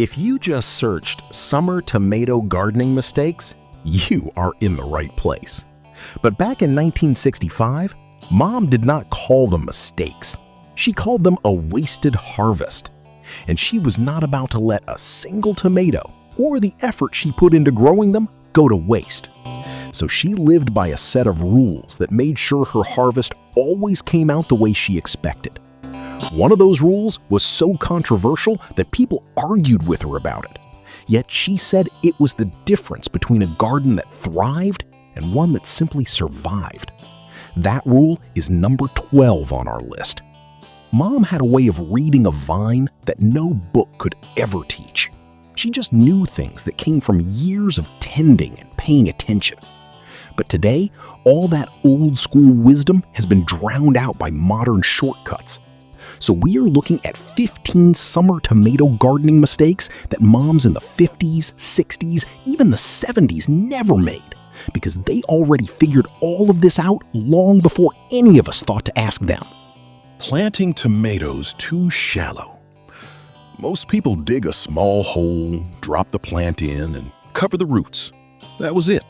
If you just searched summer tomato gardening mistakes, you are in the right place. But back in 1965, Mom did not call them mistakes. She called them a wasted harvest. And she was not about to let a single tomato or the effort she put into growing them go to waste. So she lived by a set of rules that made sure her harvest always came out the way she expected. One of those rules was so controversial that people argued with her about it. Yet she said it was the difference between a garden that thrived and one that simply survived. That rule is number 12 on our list. Mom had a way of reading a vine that no book could ever teach. She just knew things that came from years of tending and paying attention. But today, all that old school wisdom has been drowned out by modern shortcuts. So we are looking at 15 summer tomato gardening mistakes that moms in the 50s, 60s, even the 70s never made, because they already figured all of this out long before any of us thought to ask them. Planting tomatoes too shallow. Most people dig a small hole, drop the plant in, and cover the roots. That was it.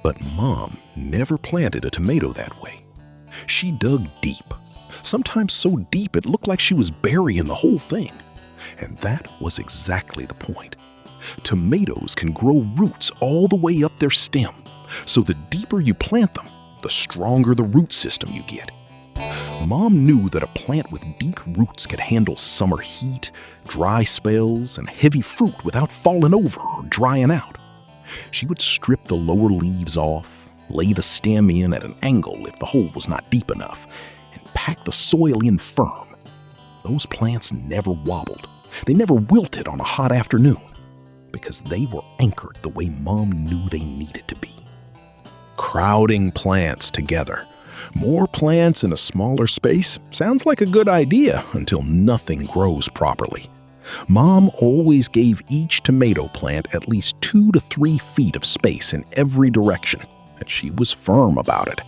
But Mom never planted a tomato that way. She dug deep, sometimes so deep it looked like she was burying the whole thing. And that was exactly the point. Tomatoes can grow roots all the way up their stem, so the deeper you plant them, the stronger the root system you get. Mom knew that a plant with deep roots could handle summer heat, dry spells, and heavy fruit without falling over or drying out. She would strip the lower leaves off, lay the stem in at an angle if the hole was not deep enough, and pack the soil in firm. Those plants never wobbled. They never wilted on a hot afternoon, because they were anchored the way Mom knew they needed to be. Crowding plants together. More plants in a smaller space sounds like a good idea until nothing grows properly. Mom always gave each tomato plant at least 2 to 3 feet of space in every direction, and she was firm about it.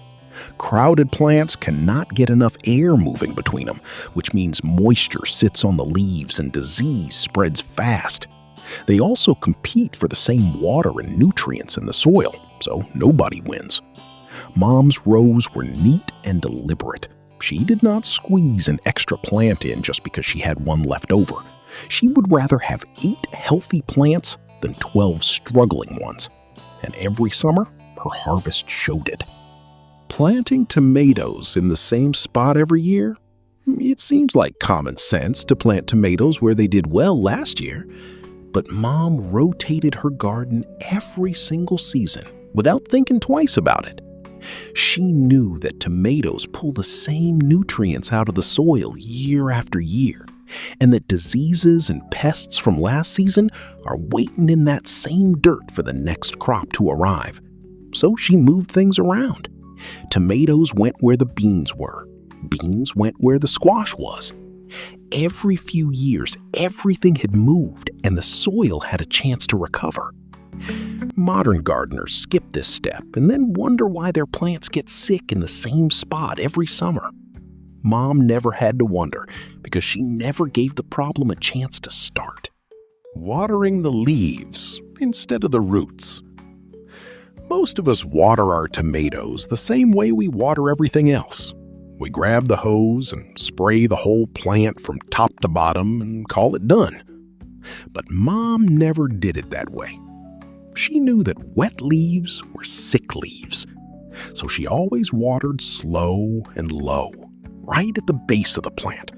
Crowded plants cannot get enough air moving between them, which means moisture sits on the leaves and disease spreads fast. They also compete for the same water and nutrients in the soil, so nobody wins. Mom's rows were neat and deliberate. She did not squeeze an extra plant in just because she had one left over. She would rather have 8 healthy plants than 12 struggling ones. And every summer, her harvest showed it. Planting tomatoes in the same spot every year? It seems like common sense to plant tomatoes where they did well last year. But Mom rotated her garden every single season without thinking twice about it. She knew that tomatoes pull the same nutrients out of the soil year after year, and that diseases and pests from last season are waiting in that same dirt for the next crop to arrive. So she moved things around. Tomatoes went where the beans were. Beans went where the squash was. Every few years, everything had moved and the soil had a chance to recover. Modern gardeners skip this step and then wonder why their plants get sick in the same spot every summer. Mom never had to wonder because she never gave the problem a chance to start. Watering the leaves instead of the roots. Most of us water our tomatoes the same way we water everything else. We grab the hose and spray the whole plant from top to bottom and call it done. But Mom never did it that way. She knew that wet leaves were sick leaves, so she always watered slow and low, right at the base of the plant,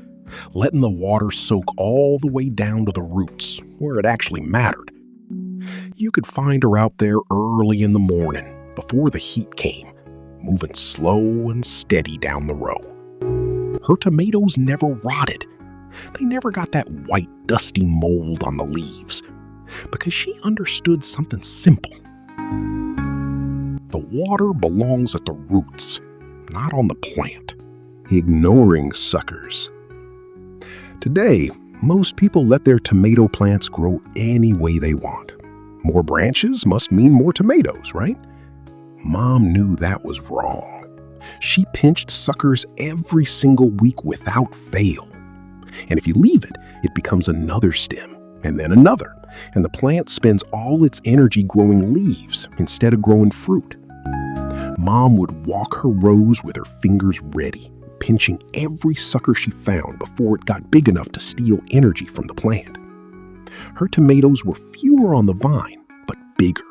letting the water soak all the way down to the roots, where it actually mattered. You could find her out there early in the morning, before the heat came, moving slow and steady down the row. Her tomatoes never rotted. They never got that white, dusty mold on the leaves, because she understood something simple. The water belongs at the roots, not on the plant. Ignoring suckers. Today, most people let their tomato plants grow any way they want. More branches must mean more tomatoes, right? Mom knew that was wrong. She pinched suckers every single week without fail. And if you leave it, it becomes another stem, and then another, and the plant spends all its energy growing leaves instead of growing fruit. Mom would walk her rows with her fingers ready, pinching every sucker she found before it got big enough to steal energy from the plant. Her tomatoes were fewer on the vine, but bigger,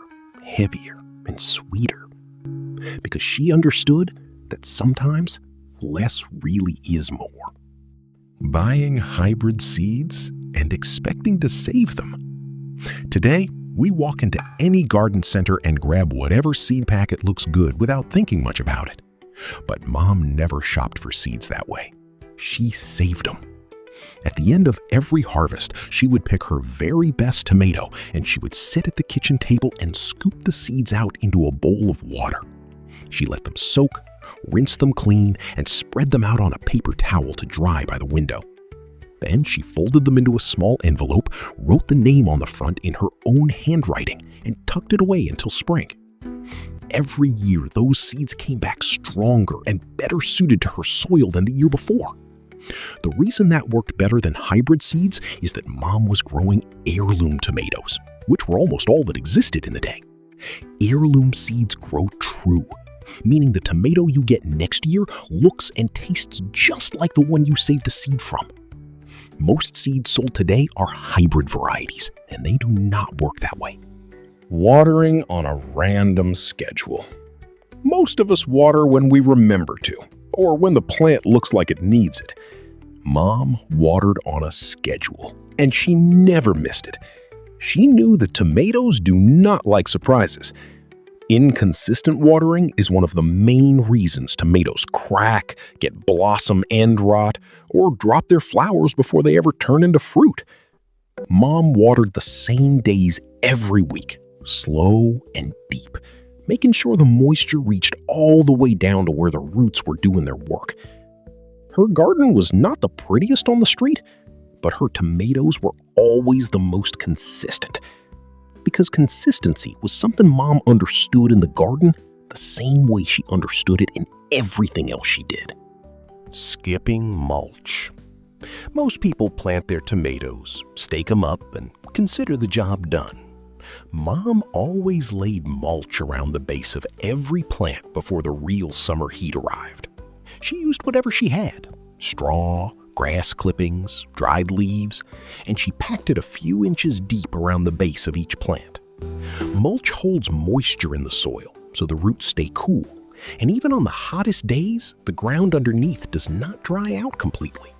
heavier, and sweeter, because she understood that sometimes less really is more. Buying hybrid seeds and expecting to save them. Today, we walk into any garden center and grab whatever seed packet looks good without thinking much about it. But Mom never shopped for seeds that way. She saved them. At the end of every harvest, she would pick her very best tomato and she would sit at the kitchen table and scoop the seeds out into a bowl of water. She let them soak, rinse them clean, and spread them out on a paper towel to dry by the window. Then she folded them into a small envelope, wrote the name on the front in her own handwriting, and tucked it away until spring. Every year, those seeds came back stronger and better suited to her soil than the year before. The reason that worked better than hybrid seeds is that Mom was growing heirloom tomatoes, which were almost all that existed in the day. Heirloom seeds grow true, meaning the tomato you get next year looks and tastes just like the one you saved the seed from. Most seeds sold today are hybrid varieties, and they do not work that way. Watering on a random schedule. Most of us water when we remember to, or when the plant looks like it needs it. Mom watered on a schedule, and she never missed it. She knew that tomatoes do not like surprises. Inconsistent watering is one of the main reasons tomatoes crack, get blossom end rot, or drop their flowers before they ever turn into fruit. Mom watered the same days every week, slow and deep, making sure the moisture reached all the way down to where the roots were doing their work. Her garden was not the prettiest on the street, but her tomatoes were always the most consistent. Because consistency was something Mom understood in the garden the same way she understood it in everything else she did. Skipping mulch. Most people plant their tomatoes, stake them up, and consider the job done. Mom always laid mulch around the base of every plant before the real summer heat arrived. She used whatever she had: straw, grass clippings, dried leaves, and she packed it a few inches deep around the base of each plant. Mulch holds moisture in the soil so the roots stay cool, and even on the hottest days, the ground underneath does not dry out completely.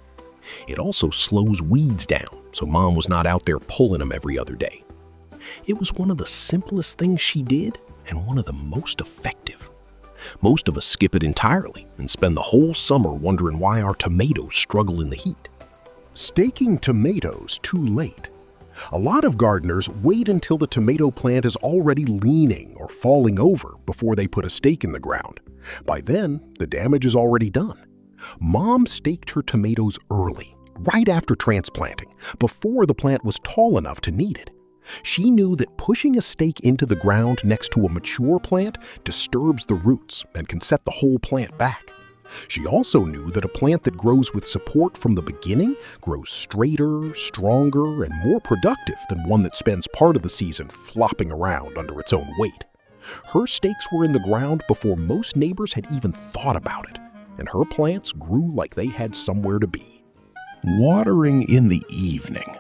It also slows weeds down, so Mom was not out there pulling them every other day. It was one of the simplest things she did and one of the most effective. Most of us skip it entirely and spend the whole summer wondering why our tomatoes struggle in the heat. Staking tomatoes too late. A lot of gardeners wait until the tomato plant is already leaning or falling over before they put a stake in the ground. By then, the damage is already done. Mom staked her tomatoes early, right after transplanting, before the plant was tall enough to need it. She knew that pushing a stake into the ground next to a mature plant disturbs the roots and can set the whole plant back. She also knew that a plant that grows with support from the beginning grows straighter, stronger, and more productive than one that spends part of the season flopping around under its own weight. Her stakes were in the ground before most neighbors had even thought about it, and her plants grew like they had somewhere to be. Watering in the evening.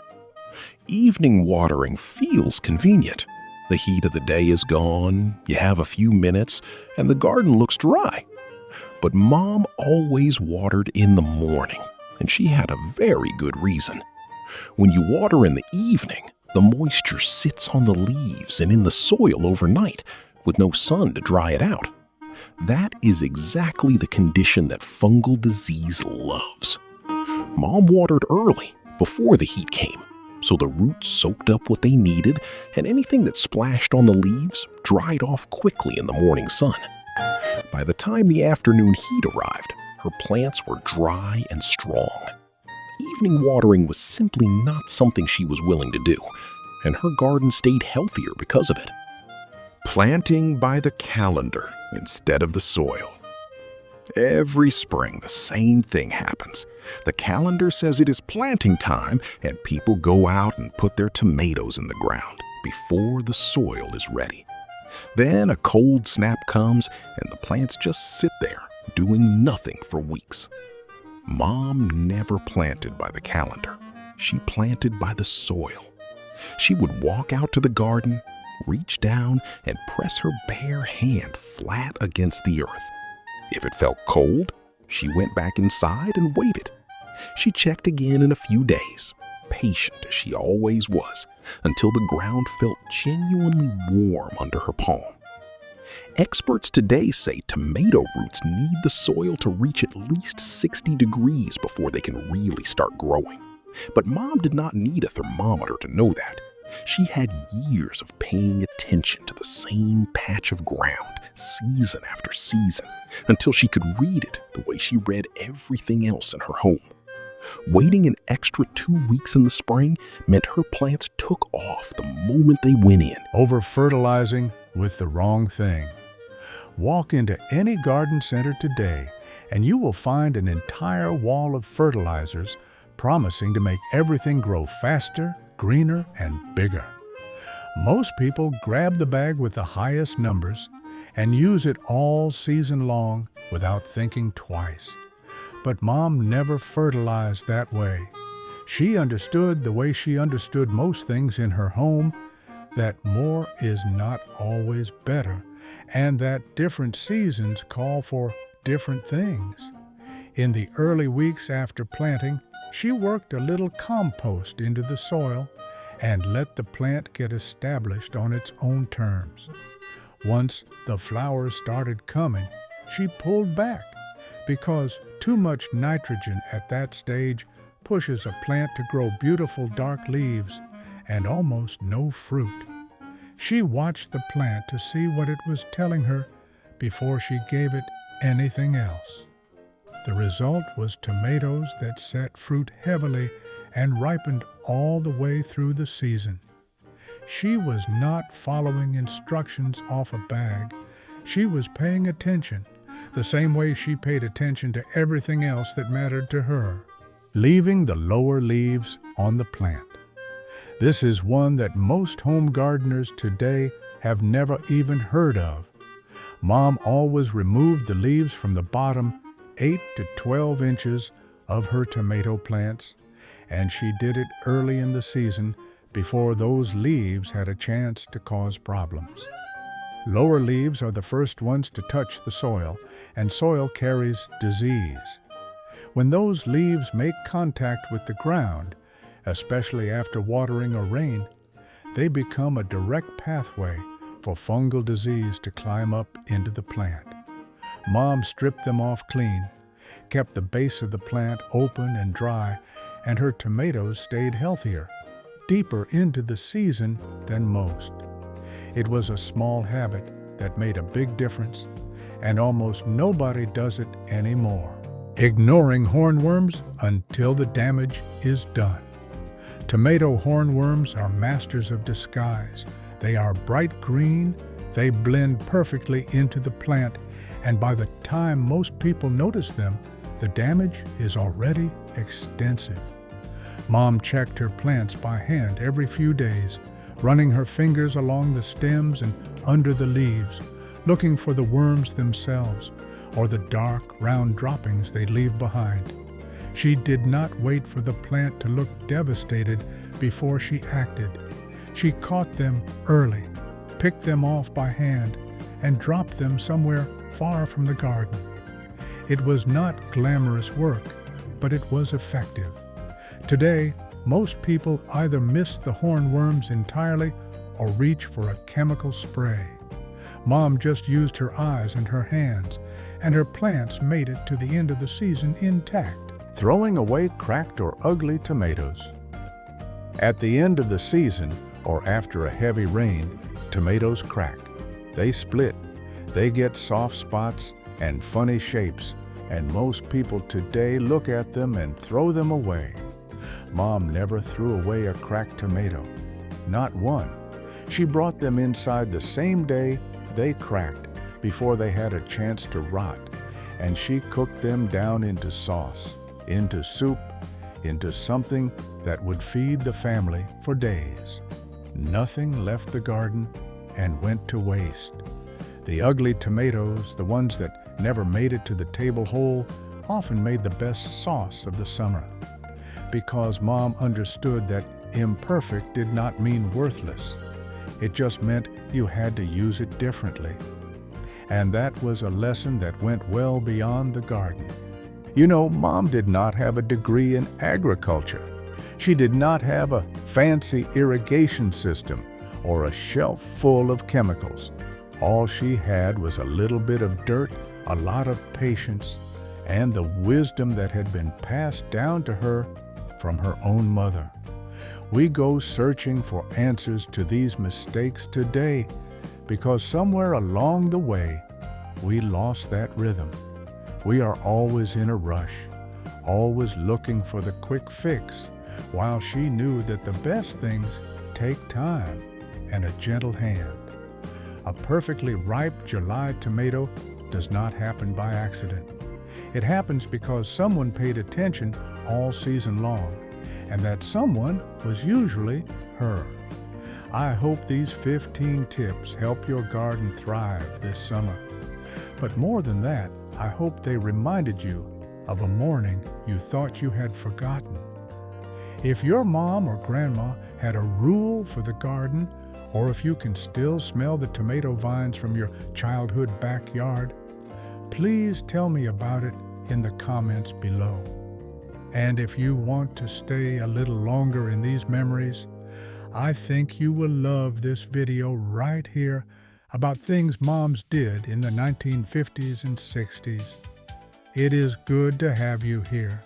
Evening watering feels convenient. The heat of the day is gone, you have a few minutes, and the garden looks dry. But Mom always watered in the morning, and she had a very good reason. When you water in the evening, the moisture sits on the leaves and in the soil overnight, with no sun to dry it out. That is exactly the condition that fungal disease loves. Mom watered early, before the heat came, so the roots soaked up what they needed, and anything that splashed on the leaves dried off quickly in the morning sun. By the time the afternoon heat arrived, her plants were dry and strong. Evening watering was simply not something she was willing to do, and her garden stayed healthier because of it. Planting by the calendar instead of the soil. Every spring, the same thing happens. The calendar says it is planting time, and people go out and put their tomatoes in the ground before the soil is ready. Then a cold snap comes, and the plants just sit there, doing nothing for weeks. Mom never planted by the calendar. She planted by the soil. She would walk out to the garden, reach down, and press her bare hand flat against the earth. If it felt cold, she went back inside and waited. She checked again in a few days, patient as she always was, until the ground felt genuinely warm under her palm. Experts today say tomato roots need the soil to reach at least 60 degrees before they can really start growing. But Mom did not need a thermometer to know that. She had years of paying attention to the same patch of ground, season after season, until she could read it the way she read everything else in her home. Waiting an extra 2 weeks in the spring meant her plants took off the moment they went in. Over-fertilizing with the wrong thing. Walk into any garden center today, and you will find an entire wall of fertilizers promising to make everything grow faster, greener, and bigger. Most people grab the bag with the highest numbers and use it all season long without thinking twice. But Mom never fertilized that way. She understood the way she understood most things in her home, that more is not always better, and that different seasons call for different things. In the early weeks after planting, she worked a little compost into the soil and let the plant get established on its own terms. Once the flowers started coming, she pulled back, because too much nitrogen at that stage pushes a plant to grow beautiful dark leaves and almost no fruit. She watched the plant to see what it was telling her before she gave it anything else. The result was tomatoes that set fruit heavily and ripened all the way through the season. She was not following instructions off a bag. She was paying attention, the same way she paid attention to everything else that mattered to her, leaving the lower leaves on the plant. This is one that most home gardeners today have never even heard of. Mom always removed the leaves from the bottom 8 to 12 inches of her tomato plants, and she did it early in the season before those leaves had a chance to cause problems. Lower leaves are the first ones to touch the soil, and soil carries disease. When those leaves make contact with the ground, especially after watering or rain, they become a direct pathway for fungal disease to climb up into the plant. Mom stripped them off clean, kept the base of the plant open and dry, and her tomatoes stayed healthier, deeper into the season than most. It was a small habit that made a big difference, and almost nobody does it anymore. Ignoring hornworms until the damage is done. Tomato hornworms are masters of disguise. They are bright green, they blend perfectly into the plant, and by the time most people notice them, the damage is already extensive. Mom checked her plants by hand every few days, running her fingers along the stems and under the leaves, looking for the worms themselves or the dark, round droppings they leave behind. She did not wait for the plant to look devastated before she acted. She caught them early, picked them off by hand, and dropped them somewhere far from the garden. It was not glamorous work, but it was effective. Today, most people either miss the hornworms entirely or reach for a chemical spray. Mom just used her eyes and her hands, and her plants made it to the end of the season intact. Throwing away cracked or ugly tomatoes. At the end of the season, or after a heavy rain, tomatoes crack. They split. They get soft spots and funny shapes, and most people today look at them and throw them away. Mom never threw away a cracked tomato. Not one. She brought them inside the same day they cracked, before they had a chance to rot, and she cooked them down into sauce, into soup, into something that would feed the family for days. Nothing left the garden and went to waste. The ugly tomatoes, the ones that never made it to the table whole, often made the best sauce of the summer, because Mom understood that imperfect did not mean worthless. It just meant you had to use it differently. And that was a lesson that went well beyond the garden. You know, Mom did not have a degree in agriculture. She did not have a fancy irrigation system or a shelf full of chemicals. All she had was a little bit of dirt, a lot of patience, and the wisdom that had been passed down to her from her own mother. We go searching for answers to these mistakes today because somewhere along the way, we lost that rhythm. We are always in a rush, always looking for the quick fix, while she knew that the best things take time and a gentle hand. A perfectly ripe July tomato does not happen by accident. It happens because someone paid attention all season long, and that someone was usually her. I hope these 15 tips help your garden thrive this summer. But more than that, I hope they reminded you of a morning you thought you had forgotten. If your mom or grandma had a rule for the garden, or if you can still smell the tomato vines from your childhood backyard, please tell me about it in the comments below. And if you want to stay a little longer in these memories, I think you will love this video right here about things moms did in the 1950s and 60s. It is good to have you here.